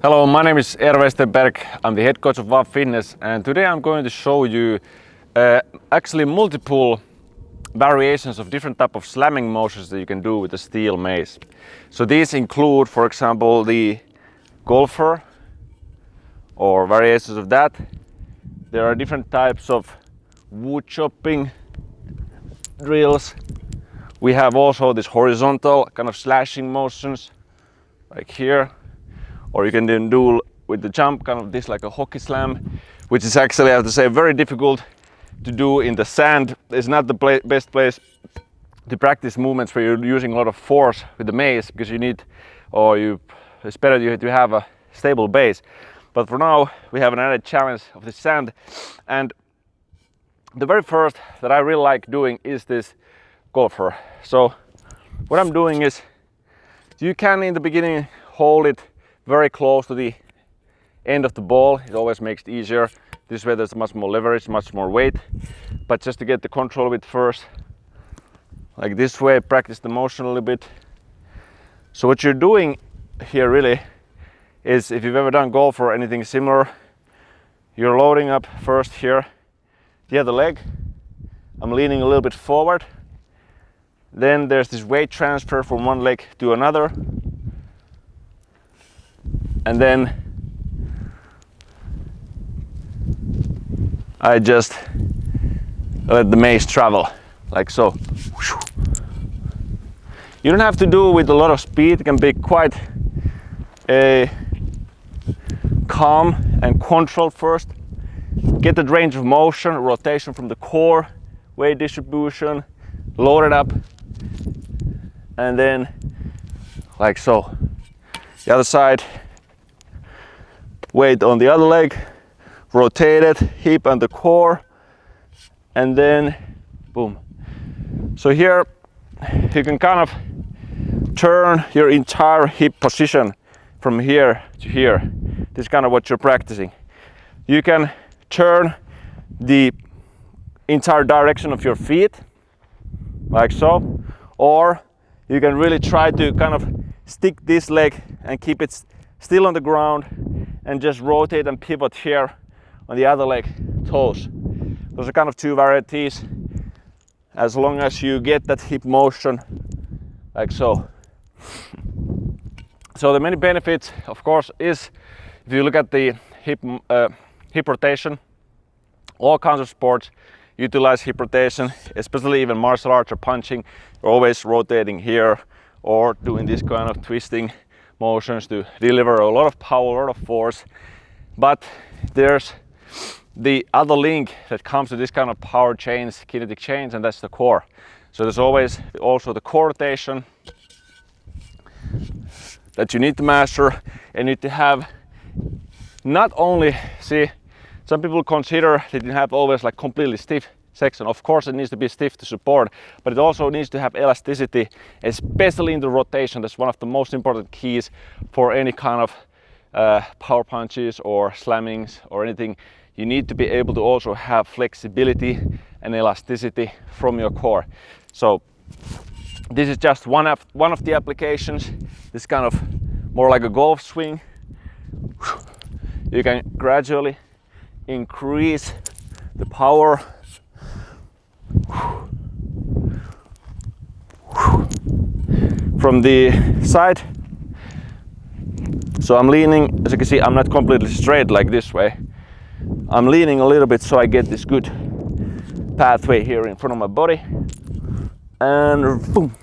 Hello, my name is Eero Westerberg. I'm the head coach of VAHVA Fitness, and today I'm going to show you actually multiple variations of different type of slamming motions that you can do with the steel mace. So these include, for example, the golfer or variations of that. There are different types of wood chopping drills. We have also this horizontal kind of slashing motions like here. Or you can then do with the jump kind of this like a hockey slam, which is actually, I have to say, very difficult to do in the sand. It's not the best place to practice movements where you're using a lot of force with the mace, because you need, it's better to have a stable base. But for now, we have an added challenge of the sand. And the very first that I really like doing is this golfer. So what I'm doing is, you can in the beginning hold it very close to the end of the ball. It always makes it easier. This way there's much more leverage, much more weight. But just to get the control of it first, like this way, practice the motion a little bit. So what you're doing here really is, if you've ever done golf or anything similar, you're loading up first here the other leg. I'm leaning a little bit forward. Then there's this weight transfer from one leg to another. And then I just let the mace travel like so. You don't have to do it with a lot of speed. It can be quite calm and controlled first. Get the range of motion, rotation from the core, weight distribution, load it up, and then like so. The other side. Weight on the other leg, rotate it, hip and the core, and then boom. So here you can kind of turn your entire hip position from here to here. This is kind of what you're practicing. You can turn the entire direction of your feet like so, or you can really try to kind of stick this leg and keep it still on the ground and just rotate and pivot here on the other leg toes. Those are kind of two varieties, as long as you get that hip motion like so. So the many benefits, of course, is if you look at the hip rotation, all kinds of sports utilize hip rotation, especially even martial arts or punching. You're always rotating here or doing this kind of twisting motions to deliver a lot of power, a lot of force. But there's the other link that comes to this kind of power chains, kinetic chains, and that's the core. So there's always also the core rotation that you need to master, and you need to have not only, see, some people consider that you have always like completely stiff section. Of course it needs to be stiff to support, but it also needs to have elasticity, especially in the rotation. That's one of the most important keys for any kind of power punches or slammings or anything. You need to be able to also have flexibility and elasticity from your core. So this is just one of the applications. This kind of more like a golf swing. You can gradually increase the power from the side. So I'm leaning, as you can see, I'm not completely straight like this way. I'm leaning a little bit so I get this good pathway here in front of my body. And boom,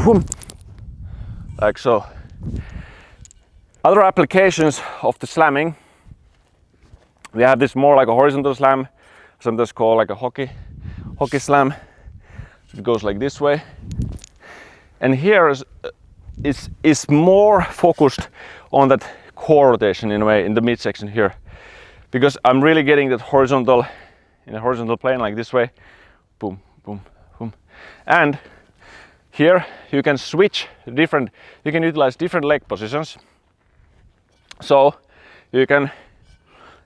boom, like so. Other applications of the slamming, we have this more like a horizontal slam, sometimes called like a hockey slam. It goes like this way, and here is more focused on that core rotation in a way, in the midsection here, because I'm really getting that horizontal, in a horizontal plane like this way, boom, boom, boom. And here you can switch different, you can utilize different leg positions. So you can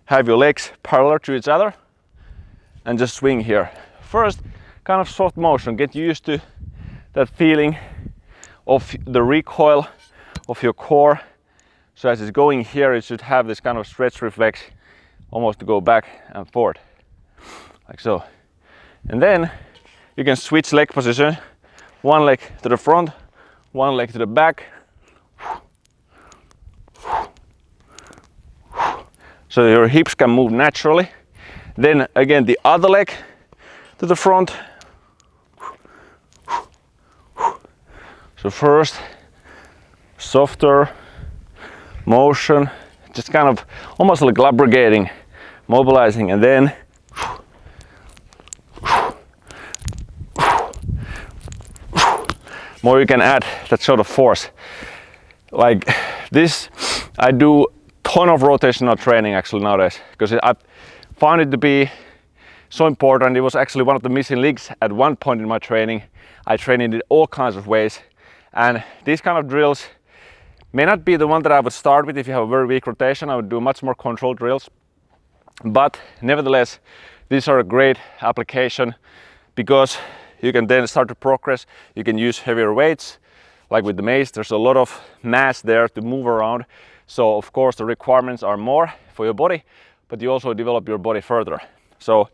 have your legs parallel to each other and just swing here. First, kind of soft motion, get used to that feeling of the recoil of your core. So as it's going here, it should have this kind of stretch reflex almost to go back and forth, like so. And then you can switch leg position, one leg to the front, one leg to the back. So your hips can move naturally. Then again the other leg to the front. So first, softer motion, just kind of almost like lubricating, mobilizing, and then more you can add that sort of force. Like this, I do ton of rotational training actually nowadays, because I found it to be so important. It was actually one of the missing links at one point in my training. I trained it in all kinds of ways, and these kind of drills may not be the one that I would start with if you have a very weak rotation. I would do much more controlled drills, but nevertheless these are a great application because you can then start to progress. You can use heavier weights, like with the mace. There's a lot of mass there to move around, so of course the requirements are more for your body, but you also develop your body further. So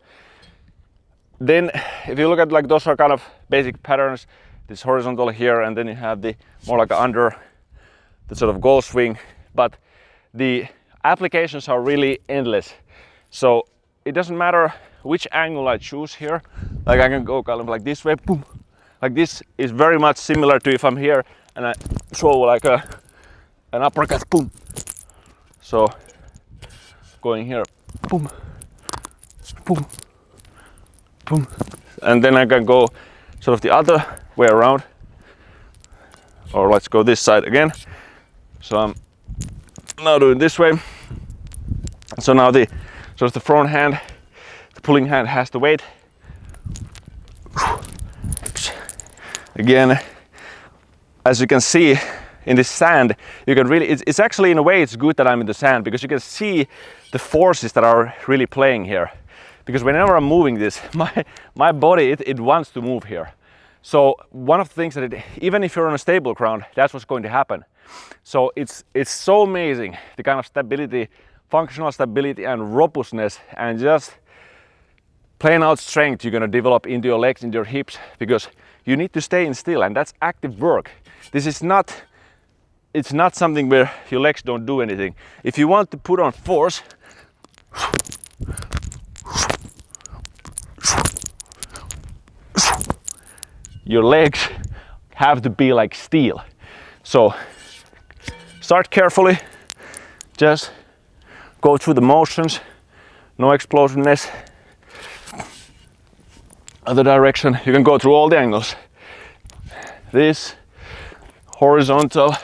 then if you look at, like, those are kind of basic patterns, this horizontal here, and then you have the more like under the sort of goal swing, but the applications are really endless. So it doesn't matter which angle I choose here. Like I can go kind of like this way, boom. Like this is very much similar to if I'm here and I throw like an uppercut, boom. So going here, boom, boom, boom. And then I can go sort of the other way around. Or let's go this side again. So I'm now doing this way. So now the sort of the front hand, the pulling hand has the weight. Again, as you can see in this sand, you can really, it's actually in a way it's good that I'm in the sand, because you can see the forces that are really playing here. Because whenever I'm moving this, my body, it wants to move here. So one of the things that even if you're on a stable ground, that's what's going to happen. So it's so amazing, the kind of stability, functional stability and robustness, and just plain out strength you're going to develop into your legs, into your hips, because you need to stay in still, and that's active work. This is not, it's not something where your legs don't do anything. If you want to put on force, your legs have to be like steel. So start carefully, just go through the motions, no explosiveness. Other direction, you can go through all the angles. This horizontal,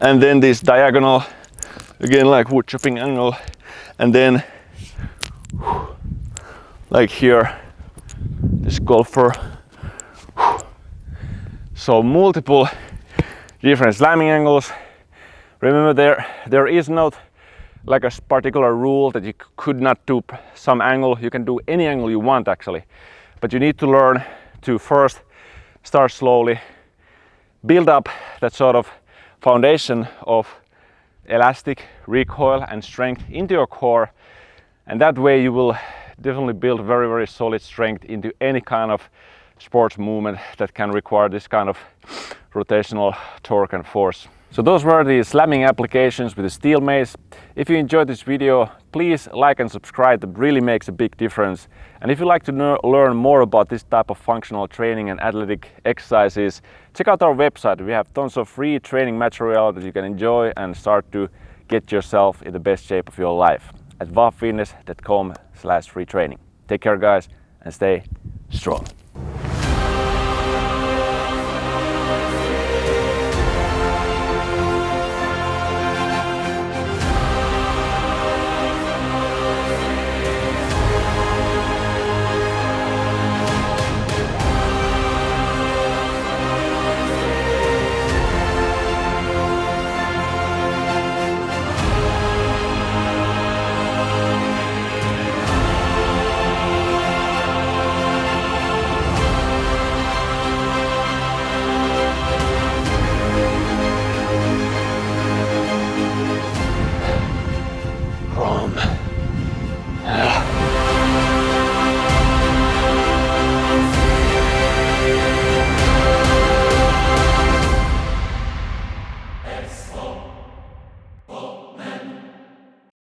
and then this diagonal, again like wood chopping angle, and then like here, this golfer. So multiple different slamming angles. Remember, there is not like a particular rule that you could not do some angle. You can do any angle you want actually, but you need to learn to first start slowly, build up that sort of foundation of elastic recoil and strength into your core, and that way you will definitely build very, very solid strength into any kind of sports movement that can require this kind of rotational torque and force. So those were the slamming applications with the steel mace. If you enjoyed this video, please like and subscribe. That really makes a big difference. And if you'd like to learn more about this type of functional training and athletic exercises, check out our website. We have tons of free training material that you can enjoy and start to get yourself in the best shape of your life at vahvafitness.com/free training. Take care guys, and stay strong.